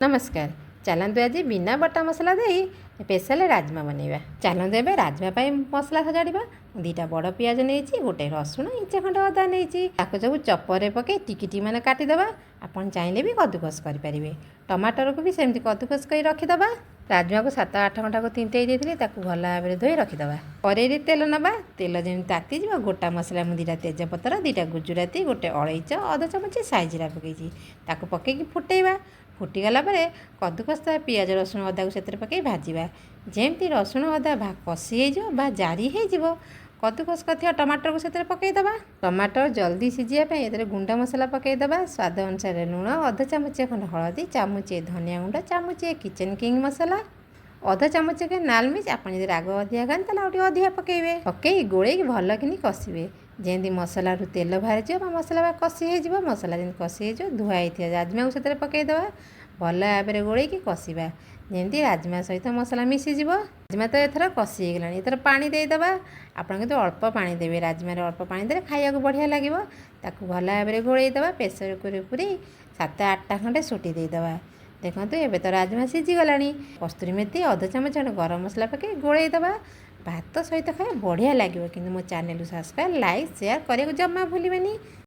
नमस्कार। चलतु आज बिना बटा मसला दे स्पेशल राजमा बनैबा। चलतु एबे राजमा पाई मसला सजाड़िबा। दुईटा बड़ पियाज नहीं गोटे रसुण इंचे खंड अदा नहीं सब चपर पके टिकी मैंने काटिदेबा। आपन चाहिले भी कद्दूकस करेंगे। टमाटर को भी सेमती कद्दूकस कर रखिदबा। राजमा को 7-8 घंटा को तिंतई देती भल भाव में धोई रखिदबा। कड़े तेल नवा तेल जमी ताती गोटा मसला मुझे 2टा तेजपत्र 2टा गुजुराती गोटे अलैच अध चामच साइजरा पकई पकईकी फुटेबा। फुटीगला कद्दूकस पियाज रसुण अदा को से पकई भाजवा। जमती रसुण अदा कषि हो जारी हो कद्दूकस कर टमाटर को से पकईदबा। टमाटर जल्दी सीझापी ये गुंड मसला पकईदबा। स्वाद अनुसार लुण अध चामच खंड हलदी चामुचे धनिया गुंड चामुचे किचन किंग मसला अध चामच के नाल मिर्च आपन यदि राग अधिका खाते आउ अधिका पकईबे। पकई गोड़े भल कि कषिबे जमी मसला तेल बाहर जा मसला कषि हो मसला जमी कषि हो धुआई राजमा को से पकईदबा। भल भाव में गोड़े कषिबा जमी राजमा सहित मसला मिसीज। राजमा तो एथर कषि होगला एथर पानी देदेबा। आप अल्प पानी देवे राजमार अल्प पानी दे खाया बढ़िया लगे। भल भाव में घोड़ईदबा। प्रेसर कुकर पूरी 7-8टा खंडे सुटी देदेबा। देखो एबे तो राजमा सीझीगला। कस्तूरी मेथी अध चामच गरम मसला पकई गोड़ईदबा। भात सहित खाए बढ़िया लगे। कि मो चैनल सब्सक्राइब लाइक शेयर करने को जमा भूलिए।